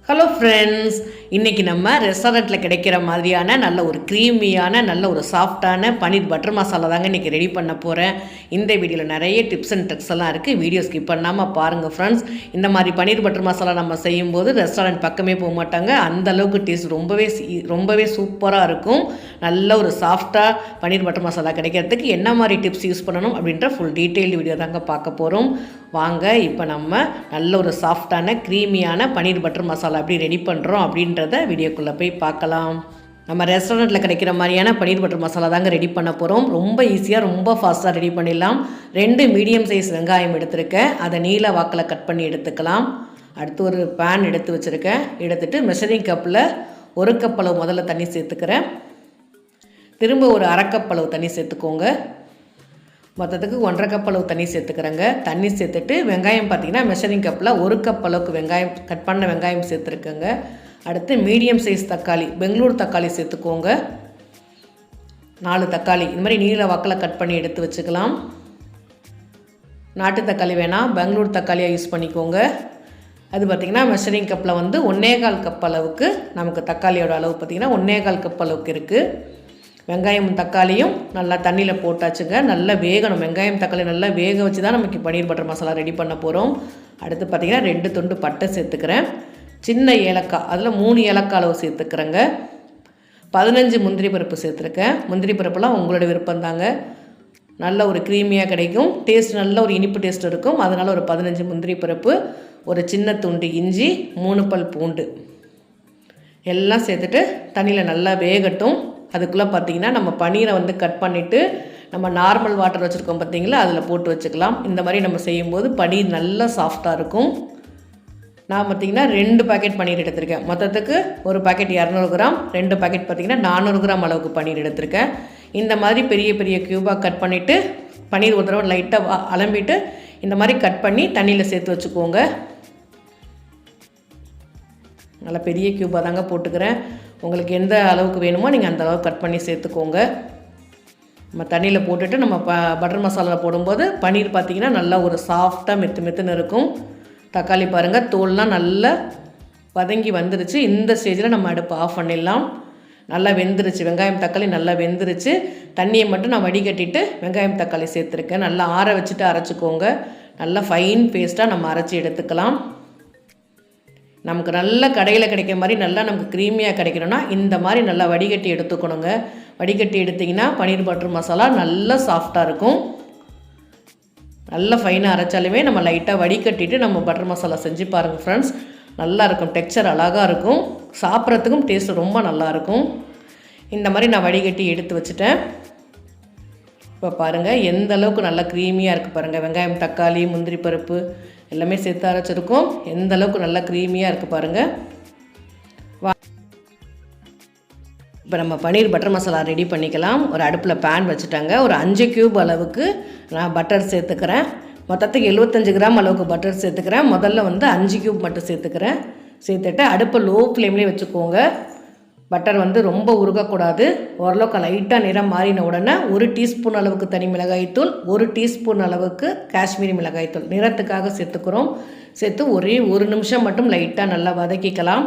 Hello friends, இன்றைக்கி நம்ம ரெஸ்டாரண்ட்டில் கிடைக்கிற மாதிரியான நல்ல ஒரு க்ரீமியான நல்ல ஒரு சாஃப்டான பன்னீர் பட்டர் மசாலா தாங்க இன்றைக்கி ரெடி பண்ண போகிறேன். இந்த வீடியோவில் நிறைய டிப்ஸ் அண்ட் ட்ரிக்ஸ் எல்லாம் இருக்குது. வீடியோ ஸ்கிப் பண்ணாமல் பாருங்கள் ஃப்ரெண்ட்ஸ். இந்த மாதிரி பன்னீர் பட்டர் மசாலா நம்ம செய்யும்போது ரெஸ்டாரண்ட் பக்கமே போக மாட்டாங்க. அந்தளவுக்கு டேஸ்ட் ரொம்பவே சூப்பராக இருக்கும். நல்ல ஒரு சாஃப்டாக பன்னீர் பட்டர் மசாலா கிடைக்கிறதுக்கு என்ன மாதிரி டிப்ஸ் யூஸ் பண்ணணும் அப்படின்ற ஃபுல் டீட்டெயில்டு வீடியோ தாங்க பார்க்க போகிறோம். வாங்க இப்போ நம்ம நல்ல ஒரு சாஃப்டான க்ரீமியான பன்னீர் பட்டர் மசாலா எப்படி ரெடி பண்ணுறோம் அப்படின்றத வீடியோக்குள்ளே போய் பார்க்கலாம். நம்ம ரெஸ்டாரண்ட்டில் கிடைக்கிற மாதிரியான பன்னீர் பட்டர் மசாலா தாங்க ரெடி பண்ண போகிறோம். ரொம்ப ஈஸியாக ரொம்ப ஃபாஸ்ட்டாக ரெடி பண்ணிடலாம். 2 மீடியம் சைஸ் வெங்காயம் எடுத்துருக்கேன். அதை நீல வாக்கில் கட் பண்ணி எடுத்துக்கலாம். அடுத்து ஒரு பேன் எடுத்து வச்சுருக்கேன். எடுத்துகிட்டு மெஷரிங் கப்பில் 1 கப் அளவு முதல்ல தண்ணி சேர்த்துக்கிறேன். திரும்ப ஒரு 1/2 கப் அளவு தண்ணி சேர்த்துக்கோங்க. மொத்தத்துக்கு 1/2 கப் அளவு தண்ணி சேர்த்துக்கிறேங்க. தண்ணி சேர்த்துட்டு வெங்காயம் பார்த்திங்கன்னா மெஷரிங் கப்பில் 1 கப் அளவுக்கு வெங்காயம் கட் பண்ண வெங்காயம் சேர்த்துருக்கேங்க. அடுத்து மீடியம் சைஸ் தக்காளி, பெங்களூர் தக்காளி சேர்த்துக்கோங்க. 4 தக்காளி இந்த மாதிரி நீல வாக்கில் கட் பண்ணி எடுத்து வச்சுக்கலாம். நாட்டு தக்காளி வேணாம், பெங்களூர் தக்காளியாக யூஸ் பண்ணிக்கோங்க. அது பார்த்திங்கன்னா மெஷரிங் கப்பில் வந்து 1/4 கப் அளவுக்கு நமக்கு தக்காளியோட அளவு பார்த்திங்கன்னா 1/4 கப் அளவுக்கு இருக்குது. வெங்காயம் தக்காளியும் நல்லா தண்ணியில் போட்டாச்சுங்க. நல்லா வேகணும். வெங்காயம் தக்காளி நல்லா வேக வச்சு தான் நமக்கு பன்னீர் பட்டர் மசாலா ரெடி பண்ண போகிறோம். அடுத்து பார்த்திங்கன்னா 2 துண்டு பட்டை சேர்த்துக்கிறேன். சின்ன ஏலக்காய், அதில் 3 ஏலக்காய் அளவு சேர்த்துக்கிறேங்க. 15 முந்திரி பருப்பு சேர்த்துருக்கேன். முந்திரி பருப்புலாம் உங்களோட விருப்பம் தாங்க. நல்ல ஒரு க்ரீமியாக கிடைக்கும். டேஸ்ட் நல்ல ஒரு இனிப்பு டேஸ்ட் இருக்கும். அதனால் ஒரு 15 முந்திரி பருப்பு, ஒரு சின்ன துண்டு இஞ்சி, 3 பல் பூண்டு எல்லாம் சேர்த்துட்டு தண்ணியில் நல்லா வேகட்டும். அதுக்குள்ளே பார்த்திங்கன்னா நம்ம பன்னீரை வந்து கட் பண்ணிவிட்டு நம்ம நார்மல் வாட்டர் வச்சுருக்கோம் பார்த்திங்களா, அதில் போட்டு வச்சுக்கலாம். இந்த மாதிரி நம்ம செய்யும்போது பன்னீர் நல்லா சாஃப்டாக இருக்கும். நான் பார்த்திங்கன்னா 2 பாக்கெட் பன்னீர் எடுத்திருக்கேன். மொத்தத்துக்கு ஒரு பாக்கெட் 200 கிராம், 2 பாக்கெட் பார்த்திங்கன்னா 400 கிராம் அளவுக்கு பன்னீர் எடுத்திருக்கேன். இந்த மாதிரி பெரிய பெரிய க்யூபாக கட் பண்ணிவிட்டு பன்னீர் ஒரு தடவை லைட்டாக அலம்பிட்டு இந்த மாதிரி கட் பண்ணி தண்ணியில் சேர்த்து வச்சுக்கோங்க. நல்லா பெரிய க்யூபாக தாங்க போட்டுக்கிறேன். உங்களுக்கு எந்த அளவுக்கு வேணுமோ நீங்கள் அந்த அளவுக்கு கட் பண்ணி சேர்த்துக்கோங்க. நம்ம தண்ணியில் போட்டுட்டு நம்ம பட்டர் மசாலா போடும்போது பன்னீர் பார்த்திங்கன்னா நல்லா ஒரு சாஃப்டாக மெத்துன்னு இருக்கும். தக்காளி பாருங்கள், தோல்லாம் நல்லா வதங்கி வந்துருச்சு. இந்த ஸ்டேஜில் நம்ம அடுப்பு ஆஃப் பண்ணிடலாம். நல்லா வெந்துருச்சு. வெங்காயம் தக்காளி நல்லா வெந்துருச்சு. தண்ணியை மட்டும் நான் வடிகட்டிட்டு வெங்காயம் தக்காளி சேர்த்துருக்கேன். நல்லா ஆற வச்சுட்டு அரைச்சிக்கோங்க. நல்லா ஃபைன் பேஸ்ட்டாக நம்ம அரைச்சி எடுத்துக்கலாம். நமக்கு நல்ல கடையில் கிடைக்கிற மாதிரி நல்லா நமக்கு க்ரீமியாக கிடைக்கணும்னா இந்த மாதிரி நல்லா வடிகட்டி எடுத்துக்கணுங்க. வடிகட்டி எடுத்திங்கன்னா பன்னீர் பட்டர் மசாலா நல்லா சாஃப்டாக இருக்கும். நல்லா ஃபைனாக அரைச்சாலுமே நம்ம லைட்டாக வடிகட்டிட்டு நம்ம பட்டர் மசாலா செஞ்சு பாருங்கள் ஃப்ரெண்ட்ஸ். நல்லாயிருக்கும். டெக்ஸ்சர் அழகாக இருக்கும். சாப்பிட்றதுக்கும் டேஸ்ட் ரொம்ப நல்லாயிருக்கும். இந்த மாதிரி நான் வடிகட்டி எடுத்து வச்சுட்டேன். இப்போ பாருங்கள் எந்த அளவுக்கு நல்லா க்ரீமியாக இருக்குது பாருங்கள். வெங்காயம் தக்காளி முந்திரி பருப்பு எல்லாமே சேர்த்து அரைச்சிருக்கோம். எந்த அளவுக்கு நல்லா க்ரீமியாக இருக்குது பாருங்கள். இப்போ நம்ம பன்னீர் பட்டர் மசாலா ரெடி பண்ணிக்கலாம். ஒரு அடுப்பில் பேன் வச்சுட்டாங்க. ஒரு 5 கியூப் அளவுக்கு நான் பட்டர் சேர்த்துக்கிறேன். மொத்தத்துக்கு 75 கிராம் அளவுக்கு பட்டர் சேர்த்துக்கிறேன். முதல்ல வந்து 5 கியூப் மட்டும் சேர்த்துக்கிறேன். சேர்த்துட்டு அடுப்பை லோ ஃப்ளேம்லேயே வச்சுக்கோங்க. பட்டர் வந்து ரொம்ப உருகக்கூடாது. ஓரளவுக்கு லைட்டாக நிறம் மாறின உடனே 1 டீஸ்பூன் அளவுக்கு தனி மிளகாய்த்தூள், 1 டீஸ்பூன் அளவுக்கு காஷ்மீரி மிளகாய்த்தூள் நிறத்துக்காக சேர்த்துக்கிறோம். சேர்த்து ஒரே 1 நிமிஷம் மட்டும் லைட்டாக நல்லா வதக்கிக்கலாம்.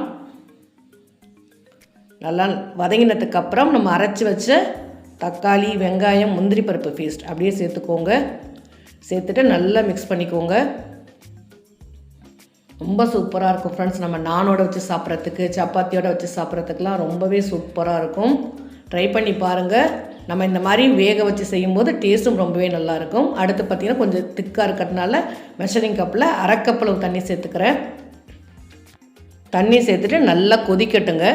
நல்லா வதங்கினதுக்கப்புறம் நம்ம அரைச்சி வச்ச தக்காளி வெங்காயம் முந்திரி பருப்பு பேஸ்ட் அப்படியே சேர்த்துக்கோங்க. சேர்த்துட்டு நல்லா மிக்ஸ் பண்ணிக்கோங்க. ரொம்ப சூப்பராக இருக்கும் ஃப்ரெண்ட்ஸ். நம்ம நானோட வச்சு சாப்பிட்றதுக்கு, சப்பாத்தியோட வச்சு சாப்பிட்றதுக்குலாம் ரொம்பவே சூப்பராக இருக்கும். ட்ரை பண்ணி பாருங்கள். நம்ம இந்த மாதிரி வேக வச்சு செய்யும்போது டேஸ்ட்டும் ரொம்பவே நல்லாயிருக்கும். அடுத்து பார்த்திங்கன்னா கொஞ்சம் திக்காக இருக்கிறதுனால மெஷரிங் கப்பில் 1/2 கப் அளவு தண்ணி சேர்த்துக்கிறேன். தண்ணி சேர்த்துட்டு நல்லா கொதிக்கட்டுங்க.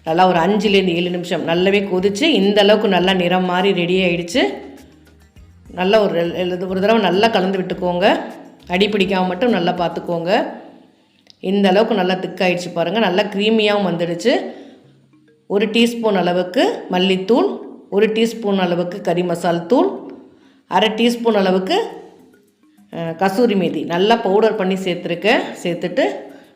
நல்லா ஒரு 5லேருந்து 7 நிமிஷம் நல்லாவே கொதித்து இந்த அளவுக்கு நல்லா நிறம் மாதிரி ரெடி ஆகிடுச்சு. நல்லா ஒரு தடவை நல்லா கலந்து விட்டுக்கோங்க. அடி பிடிக்காமல் மட்டும் நல்லா பார்த்துக்கோங்க. இந்த அளவுக்கு நல்லா திக்காயிடுச்சு பாருங்கள். நல்லா க்ரீமியாகவும் வந்துடுச்சு. 1 டீஸ்பூன் அளவுக்கு மல்லித்தூள், 1 டீஸ்பூன் அளவுக்கு கறி மசால் தூள், 1/2 டீஸ்பூன் அளவுக்கு கசூரி மேத்தி நல்லா பவுடர் பண்ணி சேர்த்துருக்கேன். சேர்த்துட்டு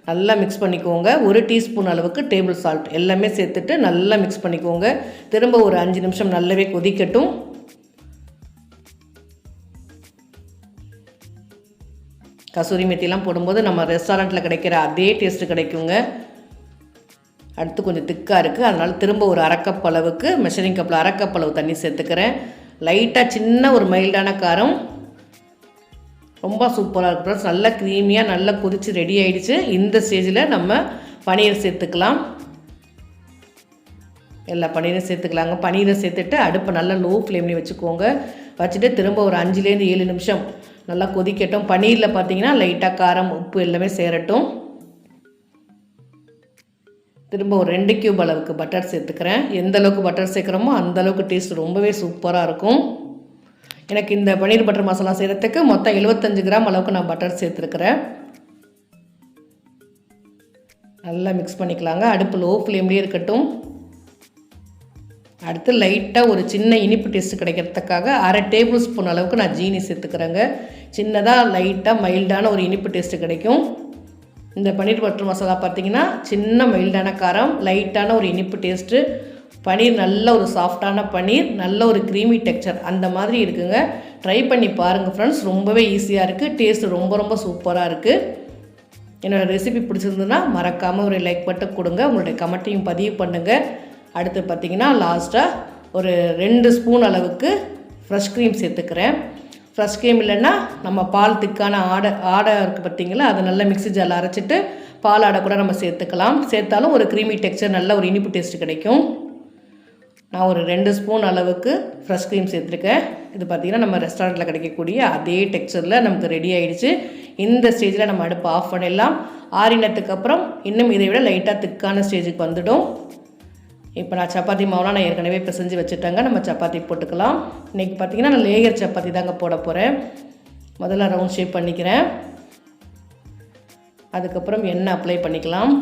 நல்லா மிக்ஸ் பண்ணிக்கோங்க. 1 டீஸ்பூன் அளவுக்கு டேபிள் சால்ட் எல்லாமே சேர்த்துட்டு நல்லா மிக்ஸ் பண்ணிக்கோங்க. திரும்ப ஒரு 5 நிமிஷம் நல்லாவே கொதிக்கட்டும். கசூரி மெத்திலாம் போடும்போது நம்ம ரெஸ்டாரண்ட்டில் கிடைக்கிற அதே டேஸ்ட்டு கிடைக்குங்க. அடுத்து கொஞ்சம் திக்காக இருக்குது, அதனால் திரும்ப ஒரு அரைக்கப் அளவுக்கு மெஷரிங் கப்பில் அரைக்கப் அளவு தண்ணி சேர்த்துக்கிறேன். லைட்டாக சின்ன ஒரு மைல்டான காரம். ரொம்ப சூப்பராக இருக்குது ஃப்ரெண்ட்ஸ். நல்லா க்ரீமியாக நல்லா கொதித்து ரெடி ஆகிடுச்சு. இந்த ஸ்டேஜில் நம்ம பன்னீர் சேர்த்துக்கலாம். எல்லா பன்னீரும் சேர்த்துக்கலாங்க. பன்னீரை சேர்த்துட்டு அடுப்பை நல்லா லோ ஃப்ளேம்லேயே வச்சுக்கோங்க. வச்சுட்டு திரும்ப ஒரு 5லேருந்து 7 நிமிஷம் நல்லா கொதிக்கட்டும். பன்னீரில் பார்த்தீங்கன்னா லைட்டாக காரம் உப்பு எல்லாமே சேரட்டும். திரும்ப ஒரு 2 கியூப் அளவுக்கு பட்டர் சேர்த்துக்கிறேன். எந்த அளவுக்கு பட்டர் சேர்க்குறோமோ அந்தளவுக்கு டேஸ்ட் ரொம்பவே சூப்பராக இருக்கும். எனக்கு இந்த பன்னீர் பட்டர் மசாலா செய்கிறதுக்கு மொத்தம் 75 கிராம் அளவுக்கு நான் பட்டர் சேர்த்துருக்கிறேன். நல்லா மிக்ஸ் பண்ணிக்கலாங்க. அடுப்பு லோ ஃப்ளேம்லேயே இருக்கட்டும். அடுத்து லைட்டாக ஒரு சின்ன இனிப்பு டேஸ்ட்டு கிடைக்கிறதுக்காக 1/2 டேபிள் ஸ்பூன் அளவுக்கு நான் ஜீனி சேர்த்துக்கிறேங்க. சின்னதாக லைட்டாக மைல்டான ஒரு இனிப்பு டேஸ்ட்டு கிடைக்கும். இந்த பன்னீர் பட்டர் மசாலா பார்த்திங்கன்னா சின்ன மைல்டான காரம், லைட்டான ஒரு இனிப்பு டேஸ்ட்டு. பன்னீர் நல்ல ஒரு சாஃப்டான பன்னீர், நல்ல ஒரு க்ரீமி டெக்ஸ்சர் அந்த மாதிரி இருக்குங்க. ட்ரை பண்ணி பாருங்கள் ஃப்ரெண்ட்ஸ். ரொம்பவே ஈஸியாக இருக்குது, டேஸ்ட்டு ரொம்ப ரொம்ப சூப்பராக இருக்குது. என்னோடய ரெசிபி பிடிச்சிருந்ததுன்னா மறக்காமல் ஒரு லைக் மட்டும் கொடுங்க. உங்களுடைய கமெண்ட்டையும் பதிவு பண்ணுங்கள். அடுத்து பார்த்திங்கன்னா லாஸ்ட்டாக ஒரு 2 ஸ்பூன் அளவுக்கு ஃப்ரெஷ் க்ரீம் சேர்த்துக்கிறேன். ஃப்ரெஷ் க்ரீம் இல்லைன்னா நம்ம பால் திக்கான ஆடை இருக்குது பார்த்திங்களா, அதை நல்லா மிக்ஸி ஜாரில் அரைச்சிட்டு பால் ஆடை கூட நம்ம சேர்த்துக்கலாம். சேர்த்தாலும் ஒரு க்ரீமி டெக்ஸ்சர், நல்ல ஒரு இனிப்பு டேஸ்ட்டு கிடைக்கும். நான் ஒரு 2 ஸ்பூன் அளவுக்கு ஃப்ரெஷ் க்ரீம் சேர்த்துருக்கேன். இது பார்த்திங்கன்னா நம்ம ரெஸ்டாரண்ட்டில் கிடைக்கக்கூடிய அதே டெக்ஸ்சரில் நமக்கு ரெடி ஆகிடுச்சு. இந்த ஸ்டேஜில் நம்ம அடுப்பு ஆஃப் பண்ணிடலாம். ஆறினத்துக்கு அப்புறம் இன்னும் இதை விட லைட்டாக திக்கான ஸ்டேஜுக்கு வந்துடும். இப்போ நான் சப்பாத்தி மாவுலாம் நான் ஏற்கனவே பிசைஞ்சு வச்சுட்டாங்க. நம்ம சப்பாத்தி போட்டுக்கலாம். இன்றைக்கி பார்த்திங்கன்னா நான் லேயர் சப்பாத்தி தாங்க போட போகிறேன். முதல்ல ரவுண்ட் ஷேப் பண்ணிக்கிறேன். அதுக்கப்புறம் எண்ணெய் அப்ளை பண்ணிக்கலாம்.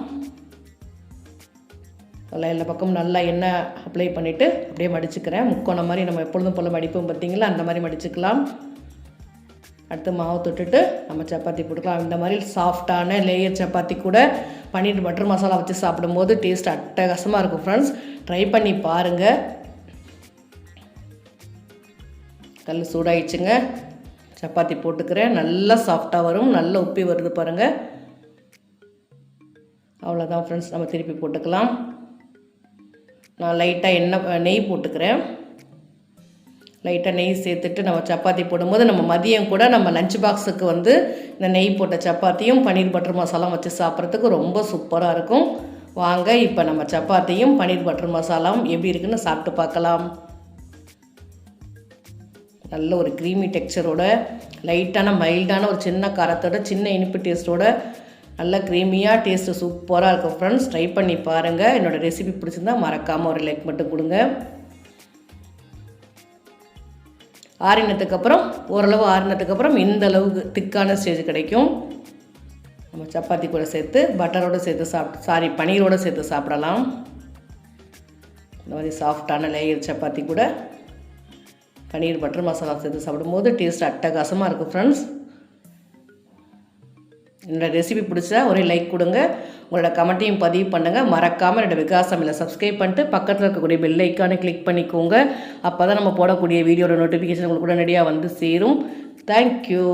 எல்லா பக்கம் நல்லா எண்ணெய் அப்ளை பண்ணிவிட்டு அப்படியே மடிச்சுக்கிறேன். முக்கோணம் மாதிரி நம்ம எப்பொழுதும் போல் மடிப்போம் பார்த்திங்களா, அந்த மாதிரி மடிச்சுக்கலாம். அடுத்து மாவு தொட்டுட்டு நம்ம சப்பாத்தி போட்டுக்கலாம். இந்த மாதிரி சாஃப்டான லேயர் சப்பாத்தி கூட பன்னீர் பட்டர் மசாலா வச்சு சாப்பிடும்போது டேஸ்ட் அட்டகாசமாக இருக்கும் ஃப்ரெண்ட்ஸ். ட்ரை பண்ணி பாருங்கள். கல் சூடாயிடுச்சுங்க. சப்பாத்தி போட்டுக்கிறேன். நல்லா சாஃப்டாக வரும், நல்லா உப்பி வருது பாருங்கள். அவ்வளோதான் ஃப்ரெண்ட்ஸ். நம்ம திருப்பி போட்டுக்கலாம். நான் லைட்டாக நெய் போட்டுக்கிறேன். லைட்டாக நெய் சேர்த்துட்டு நம்ம சப்பாத்தி போடும்போது நம்ம மதியம் கூட நம்ம லஞ்ச் பாக்ஸுக்கு இந்த நெய் போட்ட சப்பாத்தியும் பன்னீர் பட்டர் மசாலாவும் வச்சு சாப்பிட்றதுக்கு ரொம்ப சூப்பராக இருக்கும். வாங்க இப்போ நம்ம சப்பாத்தியும் பன்னீர் பட்டர் மசாலாவும் எப்படி இருக்குன்னு சாப்பிட்டு பார்க்கலாம். நல்ல ஒரு க்ரீமி டெக்ஸ்சரோட, லைட்டான மைல்டான ஒரு சின்ன காரத்தோட, சின்ன இனிப்பு டேஸ்ட்டோட, நல்ல க்ரீமியாக டேஸ்ட்டு சூப்பராக இருக்கும் ஃப்ரெண்ட்ஸ். ட்ரை பண்ணி பாருங்கள். என்னோடய ரெசிபி பிடிச்சிருந்தா மறக்காமல் ஒரு லைக் மட்டும் கொடுங்க. ஆறினத்துக்கப்புறம் ஓரளவு ஆறினத்துக்கப்புறம் இந்த அளவுக்கு திக்கான ஸ்டேஜ் கிடைக்கும். நம்ம சப்பாத்தி கூட சேர்த்து பட்டரோடு சேர்த்து பன்னீரோடு சேர்த்து சாப்பிடலாம். இந்த மாதிரி சாஃப்டான லேயர் சப்பாத்தி கூட பன்னீர் பட்டர் மசாலா சேர்த்து சாப்பிடும்போது டேஸ்ட் அட்டகாசமாக இருக்கும் ஃப்ரெண்ட்ஸ். என்னோடய ரெசிபி பிடிச்சா ஒரே லைக் கொடுங்க. உங்களோட கமெண்ட்டையும் பதிவு பண்ணுங்கள். மறக்காமல் என்னோடய விகாஸ் சமையலை சப்ஸ்கிரைப் பண்ணிட்டு பக்கத்தில் இருக்கக்கூடிய பெல் ஐக்கானை கிளிக் பண்ணிக்கோங்க. அப்போ தான் நம்ம போடக்கூடிய வீடியோட நோட்டிஃபிகேஷன் உங்களுக்கு உடனடியாக வந்து சேரும். தேங்க்யூ.